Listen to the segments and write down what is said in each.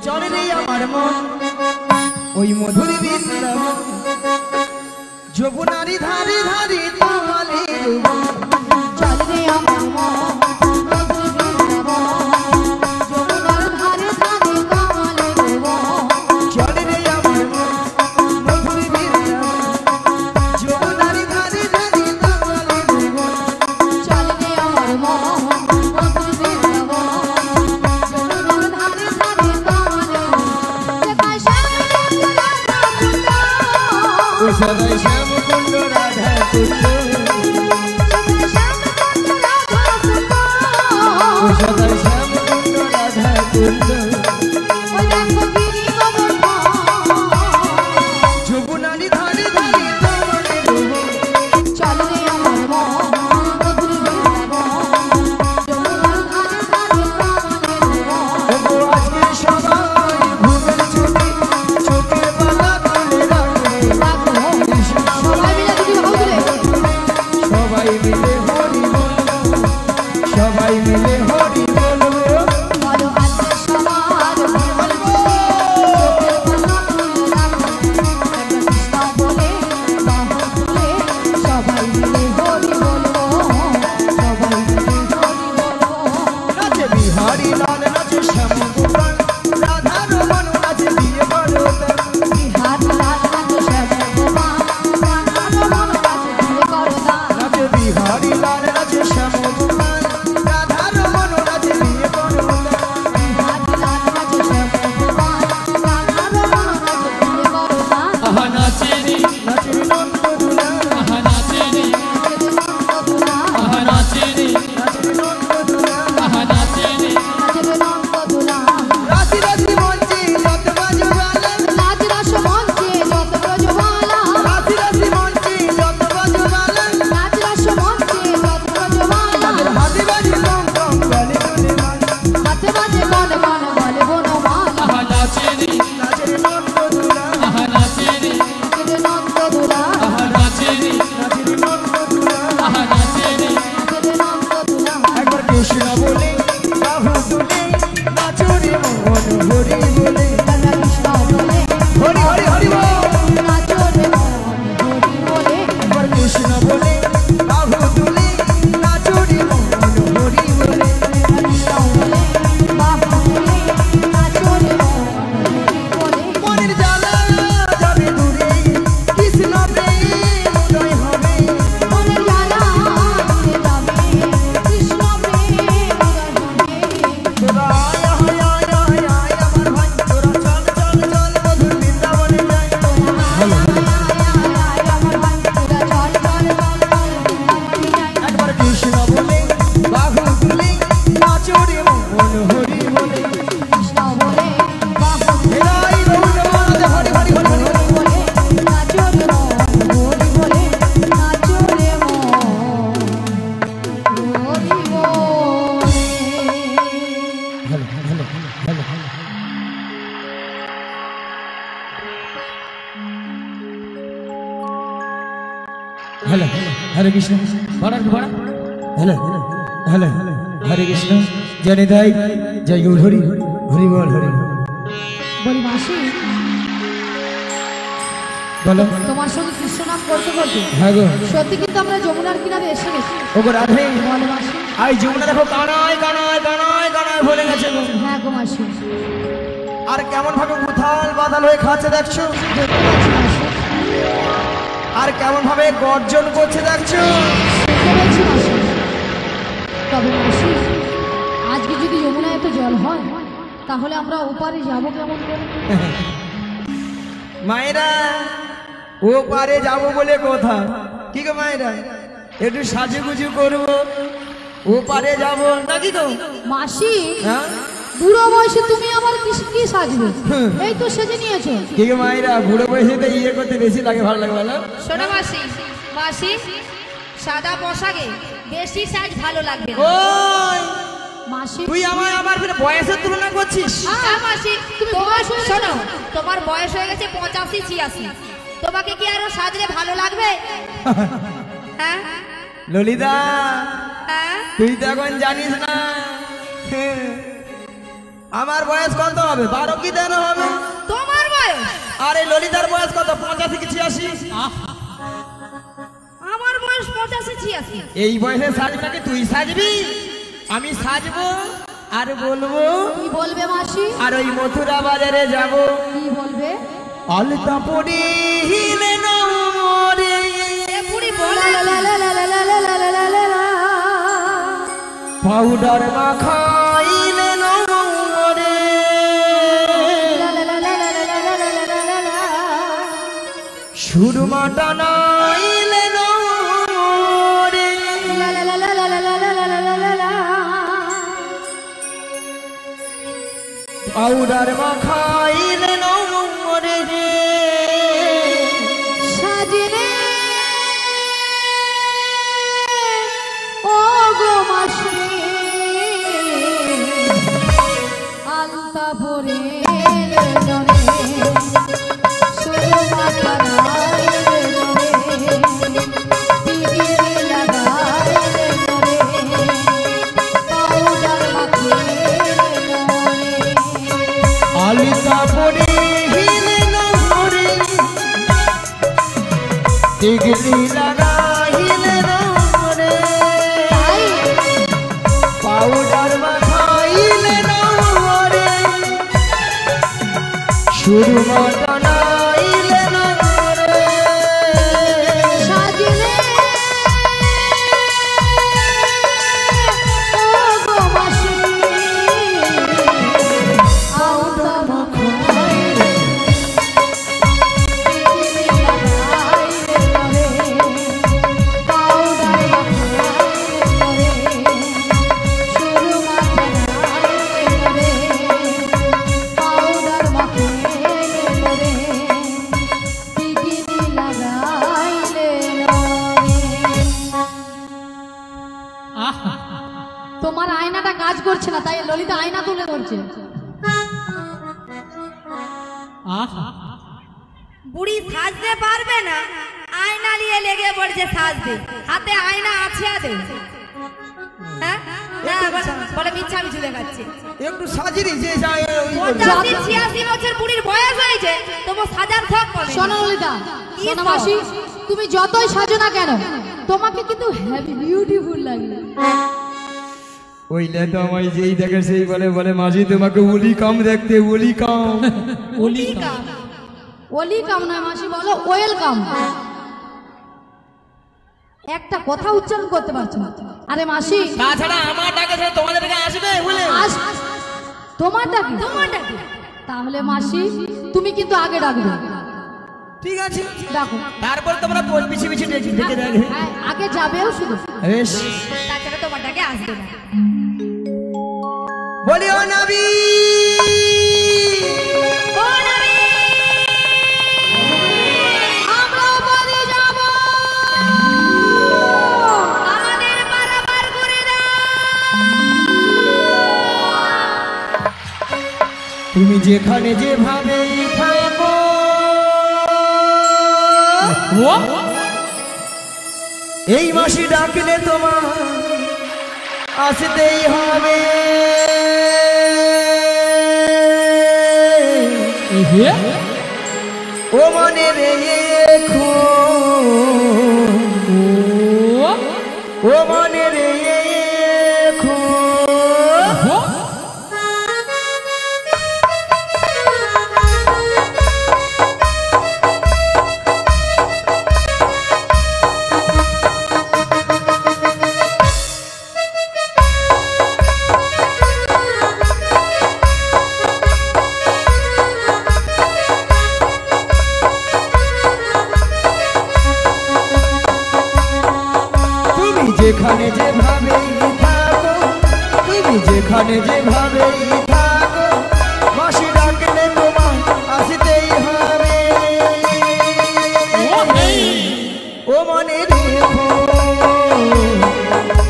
চলে রে আমার মন ওই মধুর বৃন্দাবন যমুনারি ধারে ধারে তোমালে চলে রে আমার মন মধুর বৃন্দাবন যমুনার ধারে ধারে তোমালে চলে রে আমার মন মধুর বৃন্দাবন যমুনারি ধারে ধারে তোমালে চলে রে আমার মন মধুর বৃন্দাবন যমুনার ধারে ধারে তোমালে সদাই শ্যাম কুণ্ড রাধা কুণ্ড সদাই শ্যাম কুণ্ড রাধা কুণ্ড যমুনারি ধারে ধারে তোমালে চলে রে আমার মন মধুর বৃন্দাবন যমুনার ধারে ধারে তোমালে আজকে সবাই ঘুমের ছুটি চোখে পাতা তুলে রাখে সবাই মিলে হরি বলবো সবাই মিলে হরি বলবো বলো আজকে সবার বলবো কৃষ্ণ বলে বাহু তুলে সবাই মিলে হরি বলবো সবাই মিলে হরি বলবো নাচে বিহারি লাল নাচে শ্যাম গোপাল রাধা রমন নাচে বিয়ে বড়তাল বিহার লাল নাচে শ্যাম গোপাল রাধা রমন নাচে বিয়ে করতাল নাচে বিহারি লাল নাচে শ্যাম গোপাল রাধা রমন নাচে বিয়ে বড়তাল বিহার লাল নাচে শ্যাম গোপাল রাধা রমন নাচে বিয়ে করতাল আহা নাচেরি নাচে নন্দ দুলা আহা নাচেরি নাচে নন্দদুলা আহা নাচেরি নাচে নন্দ দুলা আহা নাচেরি নাচে নন্দদুলা রাশি রাশি মঞ্চে যত বাজবালা নাচ রস মঞ্চে যত ব্রজবালা রাশি রাশি মঞ্চে যত বাজবালা নাচ রস মঞ্চে যত ব্রজবালা হাতে বাজে কম কম গলে গলে মান হাতে বাজে বন বন বলে বনমালা আহা নাচেরি নাচে নন্দ দুলা আহা নাচেরি নাচে নন্দদুলা আহা নাচেরি নাচে নন্দ দুলা আহা নাচেরি নাচে নন্দদুলা একবার কৃষ্ণ বলে বাহু তুলে নাচুরে মন হরি বলে রাধা কৃষ্ণ বলে হরি হরি হরি বল নাচো রে মন হরি বলে একবার কৃষ্ণ বলে বাহু তুলে নাচুরে মন হরি বলে কৃষ্ণ বলে বাহু তুলে নাচো রে মন হরি বলে মনের জ্বালা যাবে দূরে কৃষ্ণ প্রেম উদয় হবে মনের জ্বালা দূরে যাবে কৃষ্ণ প্রেম উদয় হবে তোরা আয় আয় আয় আয় আয় আমার ভাই তোরা চল চল চল মধুর বৃন্দাবনে যাই একবার কৃষ্ণ বলে বাহু তুলে নাচুরে মন হরি বলে এরাই রৌদ্র বনতে হরি হরি হরি হরি হ্যালো হরে কৃষ্ণ বড় বড় হ্যালো হ্যালো হরে কৃষ্ণ জয় নিতাই জয় গৌর হরি হরি বল হরি বলি মাসি বলো তোমার সঙ্গে কৃষ্ণ নাম করতে করতে হ্যাঁ গো সত্যি কিন্তু আমরা যমুনার কিনারে এসে গেছি ও গো রাধে বলো মাসি আই যমুনা দেখো কানায় কানায় কানায় কানায় ভরে গেছে গো হ্যাঁ গো মাসি আর কেমন ভাবে উথাল বাদাল হয়ে খাচ্ছে দেখছো দেখতে পাচ্ছি মাসি আর কেমন ভাবে গর্জন করছে দেখছো দেখতে পাচ্ছি মাসি তবে মাসি আজকে যদি যমুনা এত জল হয় তাহলে আমরা ওপারে যাবো কেমন করে মায়েরা ও পারে যাবো বলে কথা কি গো মায়েরা একটু সাজুগুজু করবো ও পারে যাবো নাকি গো মাসি হ্যাঁ বুড়ো বয়সে তুমি আবার কি সাজবে এই তো সেজে নিয়েছো কি গো মায়েরা বুড়ো বয়সে তো ইয়ে করতে বেশি লাগে ভালো লাগে বলো শোনো মাসি মাসি সাদা পোশাকে বেশি সাইজ ভালো লাগবে না। ওই মাসি তুই আমার ফিরে বয়সের তুলনা করছিস হ্যাঁ মাসি তুমি তোমার বয়স হয়ে শোনো গেছে। তোমার বয়স হয়ে গেছে 85-86 তোমাকে কি আরো সাজলে ভালো লাগবে হ্যাঁ ললিতা হ্যাঁ তুই তো এখন জানিস না আমার বয়স কত হবে? 12 কি 13 হবে? তোমার বয়স? আরে ললিতার বয়স কত? 85 কি 86? আমার বয়স 85-86। এই বয়সে সাজবি নাকি? তুই সাজবি, আমি সাজবো আর বলবো। কি বলবে মাসি? আর ওই মথুরা বাজারে যাব। কি বলবে? আলতা পড়িলে নরে এ বুড়ি বল। লা লা লা লা লা লা লা লা লা লা লা লা। পাউডার মাখাইলে নরে লা লা লা লা লা লা লা লা লা লা লা। সুরমা টানাইলে নরে লা লা লা লা লা লা লা লা লা লা লা। পাউডার মাখাইলে নরে সাজনে ও গো মাসি আলতা ভরে নরে সুরমা টানাইলে নরে টিকিরি লাগাইলে নরে পাউডার মাখিলে নরে। আলতা পড়িলে নরে টিকলি লাগাইলে নরে পাউডার মাখাইলে নরে সুরমা টানাইলে নরে সাজলে ও গো মাসি আলতা মাখাইলে টিকিরি লাগাইলে নরে পাউডার মাখাইলে নরে সুরমা টানাইলে নরে পাউডার মাখাইলে নরে টিকিরি লাগাইলে নরে। তোমার আয়নাটা কাজ করছে না, তাই ললিতা আয়না তুলে ধরছে। বুড়ি সাজতে পারবে না, আয়না নিয়ে লেগে পড়ছে সাজতে। হাতে আয়না আছে আদৌ? হ্যাঁ না, বলে মিথ্যা মিছু দেখাচ্ছে। একটু সাজিরি যে যায় ওই 85-86 বছর বুড়ির বয়স হয়েছে, তবু সাজার শখ কমে। শোনো ললিতা, কি শোনো শখ? মাসি, তুমি যতই সাজো না কেন তোমাকে কিন্তু হেভি বিউটিফুল লাগে। ওইলে তো আমায় যেই দেখে সেই বলে বলে মাঝি তোমাকে ওলি কাম দেখতে, ওলি কাম। ওলি ওলি কাম নয় মাসি, বলো ওয়েলকাম। একটা কথা উচ্চারণ করতে পারছো না। আরে মাসি, তাছাড়া আমার ডাকে সে তোমাদের কাছে আসবে বলে তোমারটা কি? তোমারটা কি? তাহলে মাসি তুমি কিন্তু আগে ডাকবে। ঠিক আছে, ডাকো। তারপর তোমরা পিছিয়ে পিছিয়ে ডেকে ডেকে দেখে হ্যাঁ, আগে যাবেও শুধু। বেশ তাছাড়া তোমারটাকে আসবে না। বলি ও নবী, ও নবী, আমরা বাড়ি যাব, আমাদের পারাপার করে দাও। তুমি যেখানে যেভাবে থাকো এই মাসি ডাকলে তোমার আসতেই হবে। ও মনে রেখো, ও মনে রেখো, যেখানে যেভাবে থাকো, তুমি যেখানে যেভাবে থাকো মাসি ডাকলে তোমার আসতেই হবে। ও মনে রেখো,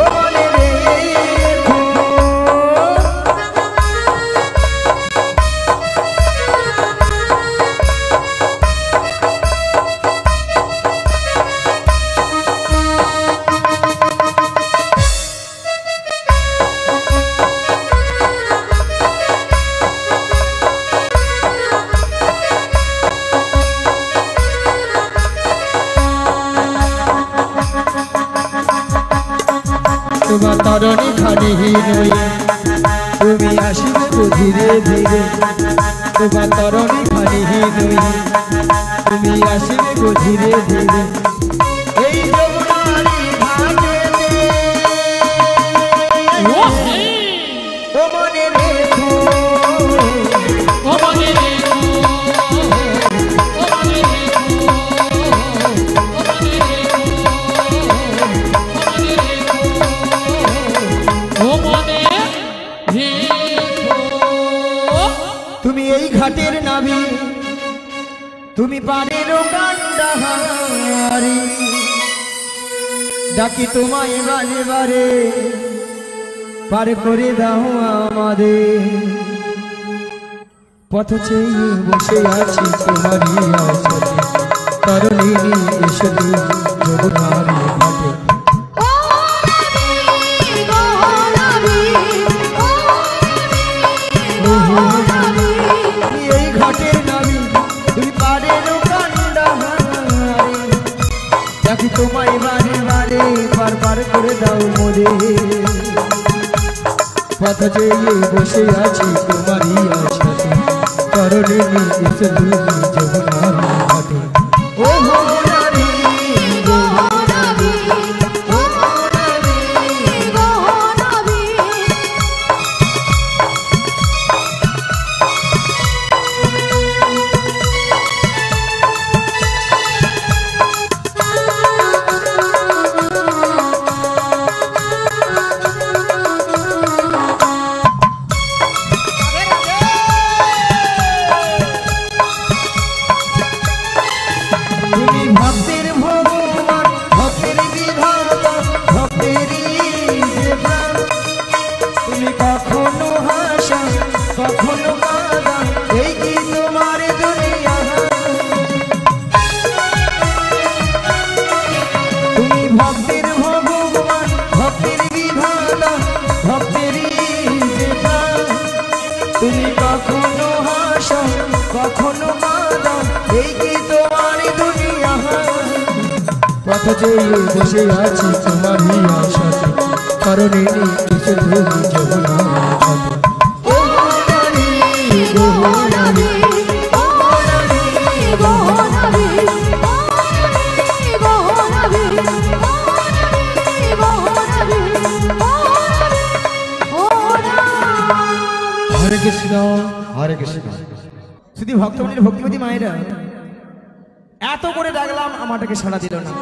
ও মনে রেখো, তোমার তরণী খানি নই তুমি আসিবে গো ধীরে ধীরে তোমার তরণী খানি নই তুমি আসিবে গো ধীরে ধীরে এই যমুনারি ঘাটেতে ও মনে রেখো ও মনে রেখো ও মনে রেখো ও মনে রেখো ও মনে রেখো তুমি এই ঘাটের নাবি তুমি পারের কান্ডাহারি ডাকি তোমায় বারে বারে পার করে দাও আমাদের পথ চেয়ে বসে আছি তোমারই আশাতে তরুণী এসে যমুনার ঘাটে এই ঘাটের নাবি তুমি পারের কান্ডাহারি ডাকি তোমায় বারে বারে পার পার করে দাও মোরে পথ চেয়ে বসে আছি তোমারই আশাতে তরুণী এসে যমুনার ঘাটে ও নারী গো নারী ও নারী গো নারী তুমি ভক্তের ভগবান ভক্তের বিধাতা ভক্তেরই যে প্রাণ তুমি কখনো হাসা কখনো কাঁদা এই কি তোমার দুনিয়া তুমি ভক্তের ভগবান ভক্তের বিধাতা ভক্তেরই যে প্রাণ তুমি কখনো হাসা কখনো কাঁদা এই কি তোমার দুনিয়া পথ চেয়ে বসে আছি তোমারই আশাতে কারণে এসে তুমি যমুনার ঘাটে ও নারী গো নারী ও নারী গো নারী হরে কৃষ্ণ হরে কৃষ্ণ শুধু ভক্তমণির ভক্তিমতী মায়েরা এত করে ডাকলাম আমাটাকে সাড়া দিল না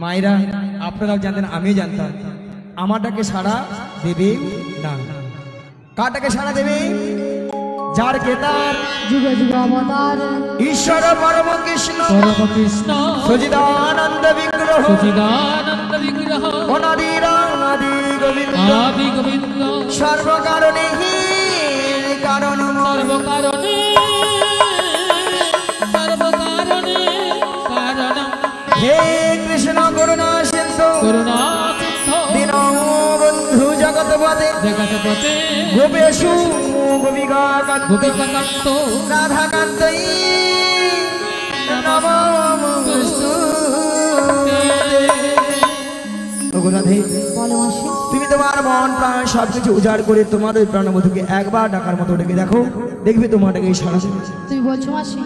মায়েরা আপনারাও জানতেন আমিও জানতাম আমাটাকে সাড়া দেবে না কাটাকে সাড়া দেবে যার কেতার যুগে যুগে অবতার ঈশ্বর পরম কৃষ্ণ পরম কৃষ্ণ সচিদানন্দ বিগ্রহ সচিদানন্দ বিগ্রহ অনাদির অনাদি গোবিন্দ আদি গোবিন্দ সর্বকারণে কারণ সর্বকারণে সর্বকারণে কারণ হে কৃষ্ণ করুণা সিন্ধু করুণা সিন্ধু দীনবন্ধু জগৎপতে জগৎপতে গোপেশু গোপিকাকান্ত গোপিকাকান্ত রাধাকান্ত রাধে বলো মাসি তুমি তোমার মন প্রাণ সবকিছু উজাড় করে তোমার ওই প্রাণবধূকে একবার ডাকার মতো ডেকে দেখো দেখবে তোমারটাকে সারা তুমি বলছো মাসি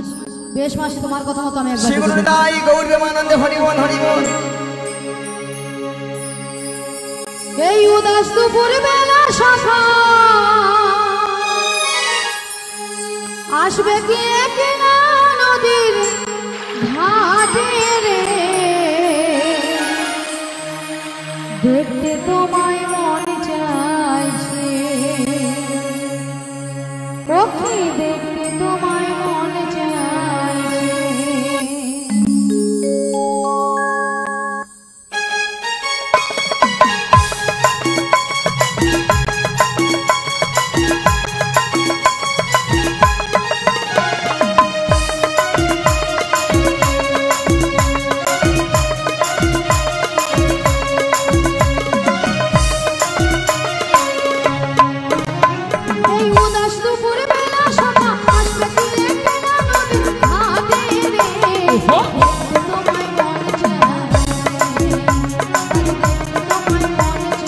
বেশ মাসি তোমার কথা মতো আমি একবার সেগুলো দেখে তাই গৌর প্রেমানন্দে হরিবল হরিবল এই উদাস দুপুর বেলা সখা আসবে কি কিনা নদীর ঘাটে রে দেখতে তোমায় মন চাইছে ওকে দেখতে তোমায় মন চাইছে এই উদাস দুপুর বেলা সখা আসবে কি কিনা নদীর ঘাটে রে তোমায় মন চাইছে তোমায় মন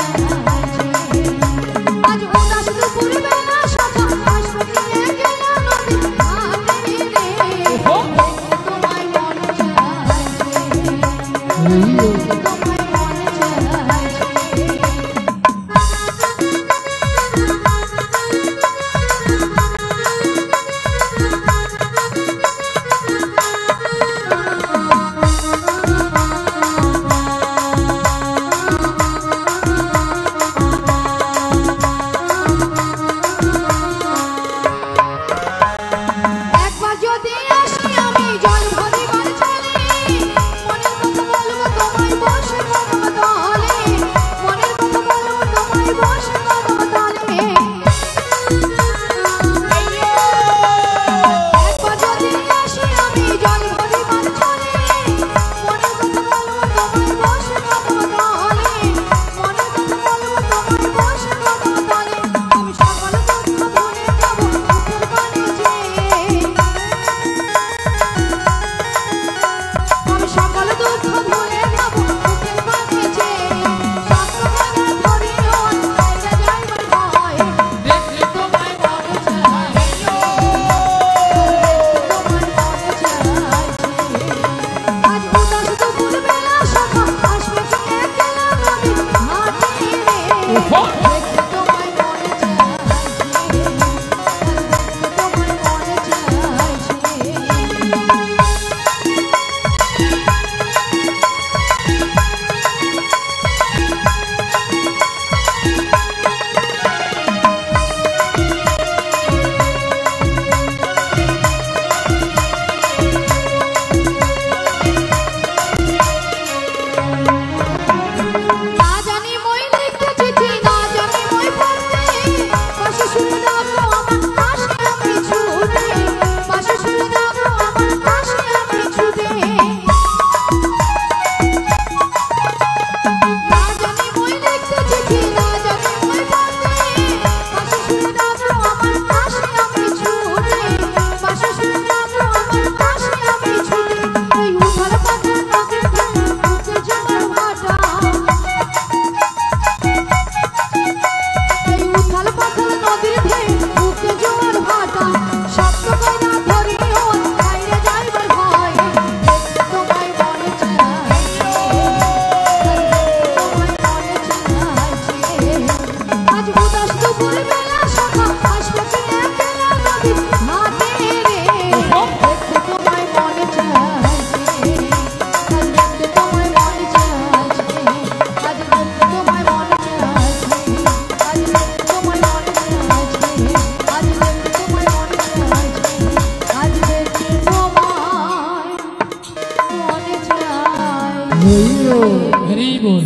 হরি বল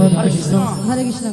হরে কৃষ্ণ